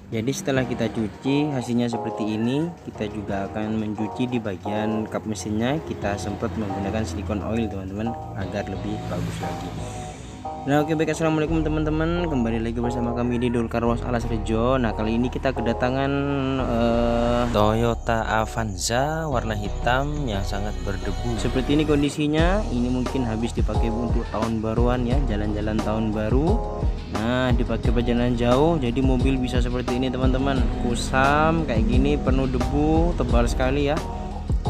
Jadi setelah kita cuci hasilnya seperti ini, kita juga akan mencuci di bagian kap mesinnya. Kita semprot menggunakan silikon oil teman-teman agar lebih bagus lagi. Nah oke baik, assalamualaikum teman-teman, kembali lagi bersama kami di Dul Car Wash Alas Rejo. Nah kali ini kita kedatangan Toyota Avanza warna hitam yang sangat berdebu. Seperti ini kondisinya. Ini mungkin habis dipakai untuk tahun baruan ya, jalan-jalan tahun baru. Nah dipakai perjalanan jauh, jadi mobil bisa seperti ini teman-teman, kusam kayak gini, penuh debu, tebal sekali ya.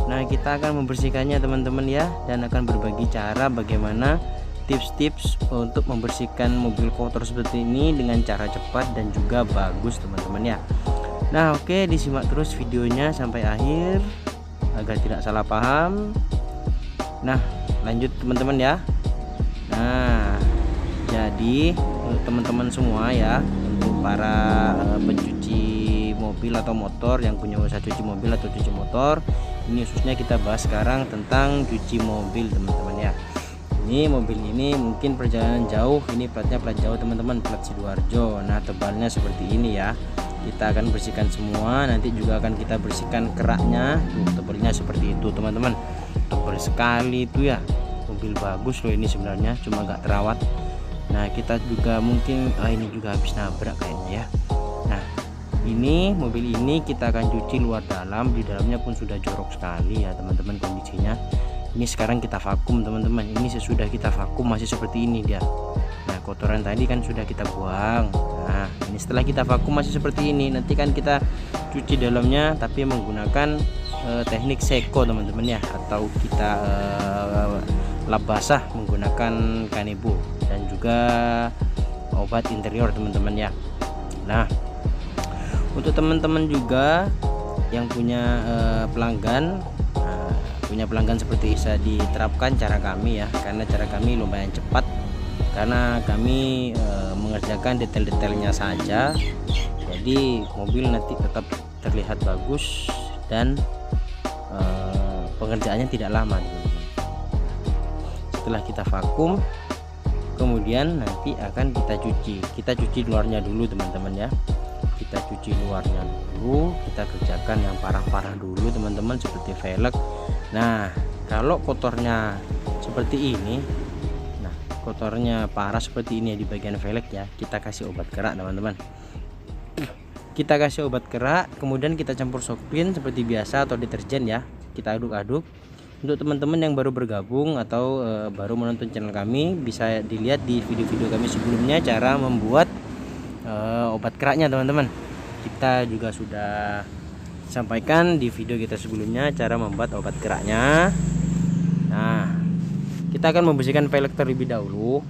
Nah kita akan membersihkannya teman-teman ya, dan akan berbagi cara bagaimana tips-tips untuk membersihkan mobil kotor seperti ini dengan cara cepat dan juga bagus teman-teman ya. Nah oke, disimak terus videonya sampai akhir agar tidak salah paham. Nah lanjut teman-teman ya. Nah jadi untuk teman-teman semua ya, untuk para pencuci mobil atau motor yang punya usaha cuci mobil atau cuci motor, ini khususnya kita bahas sekarang tentang cuci mobil teman-teman ya. Ini mobil ini mungkin perjalanan jauh, ini platnya plat jauh teman-teman, plat Sidoarjo. Nah tebalnya seperti ini ya, kita akan bersihkan semua, nanti juga akan kita bersihkan keraknya. Tuh tebalnya seperti itu teman-teman, tebal sekali itu ya. Mobil bagus loh ini sebenarnya, cuma gak terawat. Nah kita juga mungkin ini juga habis nabrak kayaknya ya. Nah ini mobil ini kita akan cuci luar dalam, di dalamnya pun sudah jorok sekali ya teman-teman kondisinya. Ini sekarang kita vakum teman-teman, ini sesudah kita vakum masih seperti ini dia. Nah kotoran tadi kan sudah kita buang. Nah ini setelah kita vakum masih seperti ini. Nanti kan kita cuci dalamnya tapi menggunakan teknik seko teman-teman ya, atau kita lap basah menggunakan kanebo dan juga obat interior teman-teman ya. Nah untuk teman-teman juga yang punya pelanggan, punya pelanggan seperti bisa diterapkan cara kami ya, karena cara kami lumayan cepat, karena kami mengerjakan detail-detailnya saja, jadi mobil nanti tetap terlihat bagus dan pengerjaannya tidak lama teman-teman. Setelah kita vakum, kemudian nanti akan kita cuci luarnya dulu teman-teman ya. Kita cuci luarnya dulu, kita kerjakan yang parah-parah dulu teman-teman, seperti velg. Nah kalau kotornya seperti ini, nah kotornya parah seperti ini ya di bagian velg ya, kita kasih obat kerak teman-teman. Kita kasih obat kerak, kemudian kita campur shock clean seperti biasa atau deterjen ya, kita aduk-aduk. Untuk teman-teman yang baru bergabung atau baru menonton channel kami, bisa dilihat di video-video kami sebelumnya cara membuat obat keraknya teman-teman. Kita juga sudah sampaikan di video kita sebelumnya cara membuat obat keraknya. Nah kita akan membersihkan velg terlebih dahulu.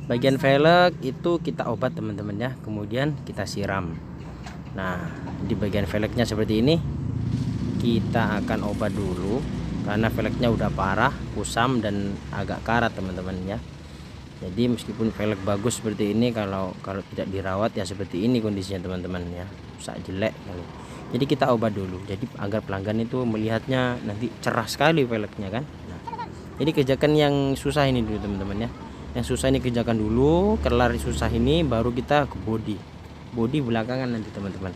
Bagian velg itu kita obat teman-teman ya, kemudian kita siram. Nah di bagian velgnya seperti ini kita akan obat dulu, karena velgnya udah parah, kusam dan agak karat teman-teman ya. Jadi meskipun velg bagus seperti ini, kalau tidak dirawat ya seperti ini kondisinya teman-teman ya, rusak jelek. Jadi kita obat dulu, jadi agar pelanggan itu melihatnya nanti cerah sekali velgnya kan. Nah, jadi kerjakan yang susah ini dulu teman-teman ya, yang susah ini kerjakan dulu, kelar susah ini baru kita ke body belakangan nanti teman-teman.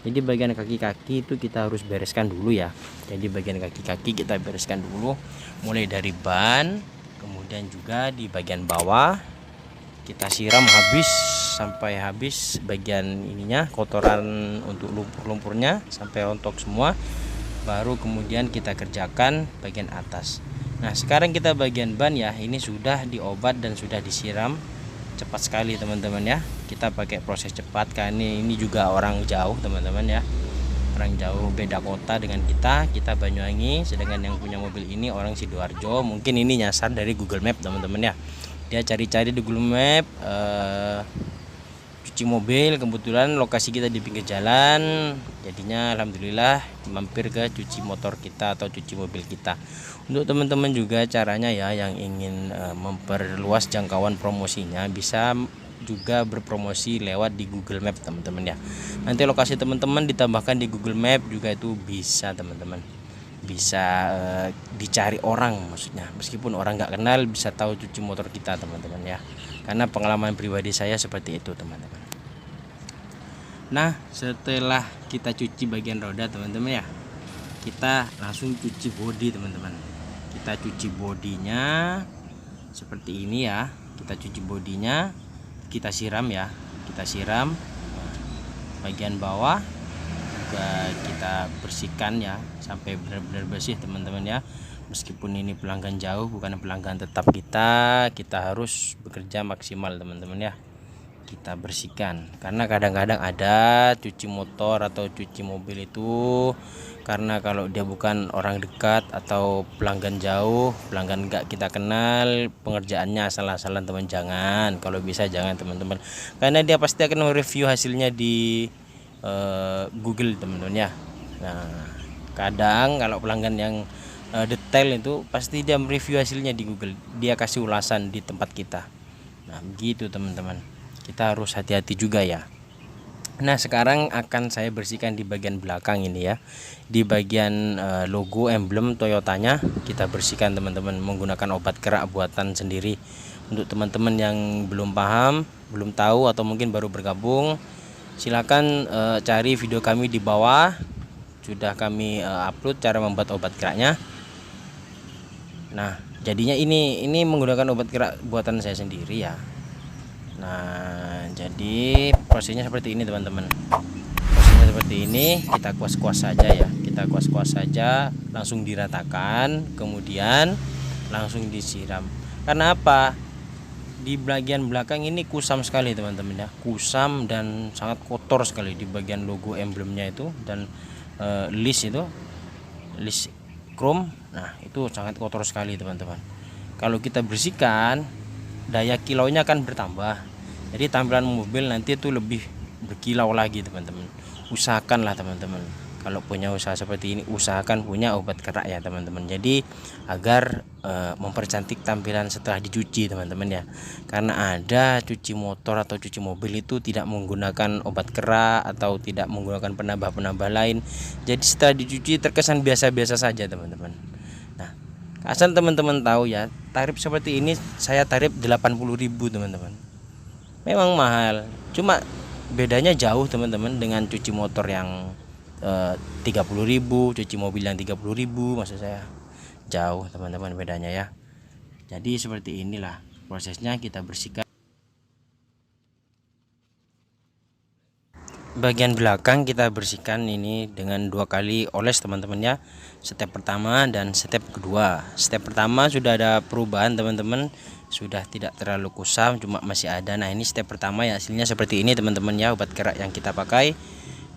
Jadi bagian kaki-kaki itu kita harus bereskan dulu ya. Jadi bagian kaki-kaki kita bereskan dulu, mulai dari ban, kemudian juga di bagian bawah kita siram habis sampai habis bagian ininya, kotoran untuk lumpur-lumpurnya sampai rontok semua. Baru kemudian kita kerjakan bagian atas. Nah sekarang kita bagian ban ya, ini sudah diobat dan sudah disiram. Cepat sekali teman-teman ya, kita pakai proses cepat karena ini juga orang jauh teman-teman ya, orang jauh beda kota dengan kita Banyuwangi, sedangkan yang punya mobil ini orang Sidoarjo. Mungkin ini nyasar dari Google Map teman-teman ya, dia cari-cari di Google Map cuci mobil, kebetulan lokasi kita di pinggir jalan, jadinya alhamdulillah mampir ke cuci motor kita atau cuci mobil kita. Untuk teman-teman juga caranya ya, yang ingin memperluas jangkauan promosinya, bisa juga berpromosi lewat di Google Map teman-teman ya. Nanti lokasi teman-teman ditambahkan di Google Map juga itu bisa teman-teman, bisa dicari orang, maksudnya meskipun orang nggak kenal bisa tahu cuci motor kita teman-teman ya, karena pengalaman pribadi saya seperti itu teman-teman. Nah, setelah kita cuci bagian roda teman-teman ya, kita langsung cuci bodi teman-teman. Kita cuci bodinya seperti ini ya. Kita cuci bodinya, kita siram ya, kita siram. Bagian bawah juga kita bersihkan ya sampai benar-benar bersih teman-teman ya. Meskipun ini pelanggan jauh, bukan pelanggan tetap kita harus bekerja maksimal teman-teman ya. Kita bersihkan, karena kadang-kadang ada cuci motor atau cuci mobil itu karena kalau dia bukan orang dekat atau pelanggan jauh, pelanggan enggak kita kenal, pengerjaannya asal-asalan teman. Jangan, kalau bisa jangan teman-teman, karena dia pasti akan mereview hasilnya di Google teman-teman ya. Nah, kadang kalau pelanggan yang detail itu pasti dia mereview hasilnya di Google, dia kasih ulasan di tempat kita. Nah begitu teman-teman, kita harus hati-hati juga ya. Nah sekarang akan saya bersihkan di bagian belakang ini ya, di bagian logo emblem Toyotanya kita bersihkan teman-teman menggunakan obat kerak buatan sendiri. Untuk teman-teman yang belum paham, belum tahu atau mungkin baru bergabung, silakan cari video kami di bawah, sudah kami upload cara membuat obat keraknya. Nah jadinya ini menggunakan obat kerak buatan saya sendiri ya. Nah jadi prosesnya seperti ini teman-teman, prosesnya seperti ini. Kita kuas-kuas saja ya, kita kuas-kuas saja, langsung diratakan, kemudian langsung disiram. Karena apa? Di bagian belakang ini kusam sekali teman-teman ya, kusam dan sangat kotor sekali di bagian logo emblemnya itu, dan list itu, list chrome. Nah itu sangat kotor sekali teman-teman. Kalau kita bersihkan, daya kilaunya akan bertambah, jadi tampilan mobil nanti itu lebih berkilau lagi teman-teman. Usahakanlah teman-teman kalau punya usaha seperti ini, usahakan punya obat kerak ya teman-teman, jadi agar mempercantik tampilan setelah dicuci teman-teman ya. Karena ada cuci motor atau cuci mobil itu tidak menggunakan obat kerak atau tidak menggunakan penambah-penambah lain, jadi setelah dicuci terkesan biasa-biasa saja teman-teman. Nah asal teman-teman tahu ya, tarif seperti ini saya tarif 80.000 teman-teman. Memang mahal, cuma bedanya jauh teman-teman dengan cuci motor yang 30.000, cuci mobil yang 30.000, maksud saya jauh teman-teman bedanya ya. Jadi seperti inilah prosesnya, kita bersihkan bagian belakang, kita bersihkan ini dengan 2 kali oles teman-teman ya. Step pertama dan step kedua. Step pertama sudah ada perubahan teman-teman, sudah tidak terlalu kusam, cuma masih ada. Nah ini step pertama ya, hasilnya seperti ini teman-teman ya, obat kerak yang kita pakai.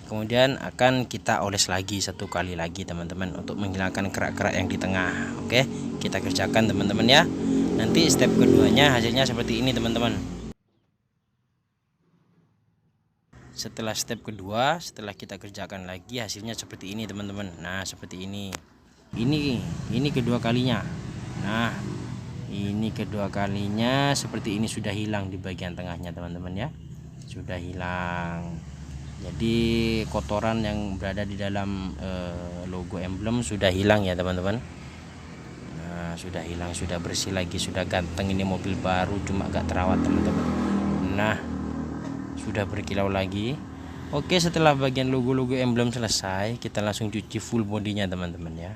Kemudian akan kita oles lagi 1 kali lagi teman-teman untuk menghilangkan kerak-kerak yang di tengah. Oke, kita kerjakan teman-teman ya. Nanti step keduanya hasilnya seperti ini teman-teman. Setelah step kedua, setelah kita kerjakan lagi, hasilnya seperti ini teman-teman. Nah seperti ini. Ini kedua kalinya. Nah ini kedua kalinya seperti ini, sudah hilang di bagian tengahnya teman-teman ya, sudah hilang. Jadi kotoran yang berada di dalam logo emblem sudah hilang ya teman-teman. Nah sudah hilang, sudah bersih lagi, sudah ganteng. Ini mobil baru cuma agak terawat teman-teman. Nah sudah berkilau lagi. Oke, setelah bagian logo-logo emblem selesai, kita langsung cuci full bodinya teman-teman ya.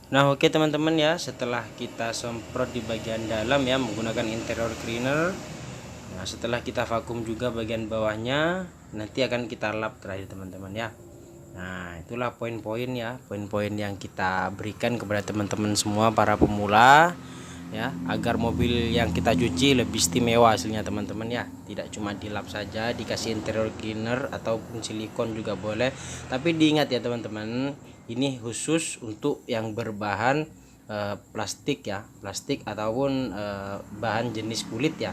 Nah oke teman-teman ya, setelah kita semprot di bagian dalam ya menggunakan interior cleaner, nah setelah kita vakum juga bagian bawahnya, nanti akan kita lap terakhir teman-teman ya. Nah itulah poin-poin ya, poin-poin yang kita berikan kepada teman-teman semua para pemula ya, agar mobil yang kita cuci lebih istimewa hasilnya teman-teman ya. Tidak cuma dilap saja, dikasih interior cleaner ataupun silikon juga boleh, tapi diingat ya teman-teman, ini khusus untuk yang berbahan plastik ya, plastik ataupun bahan jenis kulit ya,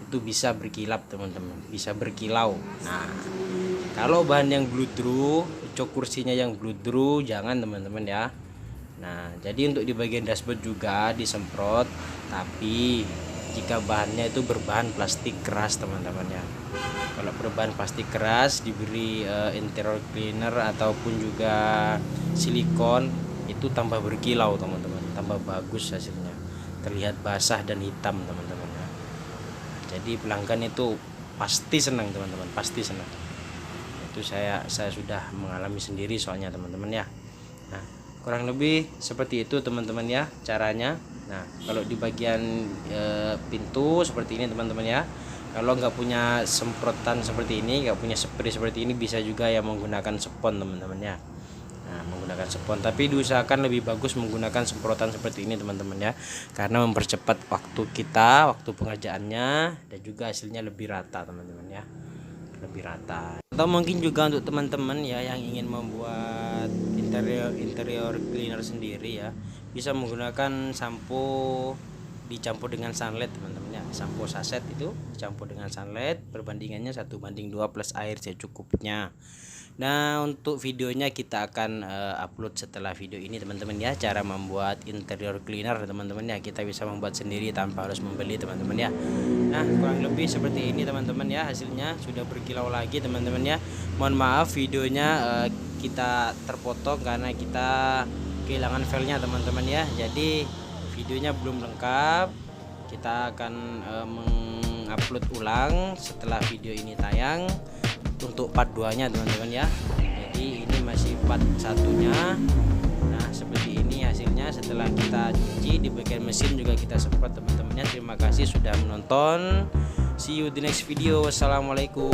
itu bisa berkilap teman-teman, bisa berkilau. Nah kalau bahan yang bludru, cok kursinya yang bludru jangan teman-teman ya. Nah jadi untuk di bagian dashboard juga disemprot, tapi jika bahannya itu berbahan plastik keras teman-teman ya. Kalau berbahan plastik keras diberi interior cleaner ataupun juga silikon, itu tambah berkilau teman-teman, tambah bagus hasilnya, terlihat basah dan hitam teman-teman ya. Jadi pelanggan itu pasti senang teman-teman, pasti senang. Itu saya sudah mengalami sendiri soalnya teman-teman ya. Nah kurang lebih seperti itu teman-teman ya caranya. Nah kalau di bagian pintu seperti ini teman-teman ya, kalau nggak punya semprotan seperti ini, nggak punya spray seperti ini, bisa juga ya menggunakan spons teman-teman ya. Nah menggunakan spons, tapi diusahakan lebih bagus menggunakan semprotan seperti ini teman-teman ya, karena mempercepat waktu kita, waktu pengerjaannya, dan juga hasilnya lebih rata teman-teman ya, lebih rata. Atau mungkin juga untuk teman-teman ya yang ingin membuat interior cleaner sendiri ya, bisa menggunakan sampo dicampur dengan sunlight teman-teman ya. Sampo saset itu dicampur dengan sunlight, perbandingannya 1:2 plus air secukupnya. Nah untuk videonya kita akan upload setelah video ini teman-teman ya, cara membuat interior cleaner teman-teman ya, kita bisa membuat sendiri tanpa harus membeli teman-teman ya. Nah kurang lebih seperti ini teman-teman ya, hasilnya sudah berkilau lagi teman-teman ya. Mohon maaf videonya kita terpotong karena kita kehilangan filenya teman-teman ya, jadi videonya belum lengkap. Kita akan mengupload ulang setelah video ini tayang untuk part 2 nya teman-teman ya. Jadi ini masih part 1-nya. Nah seperti ini hasilnya setelah kita cuci. Di bagian mesin juga kita semprot teman-teman ya. Terima kasih sudah menonton, see you di next video. Wassalamualaikum.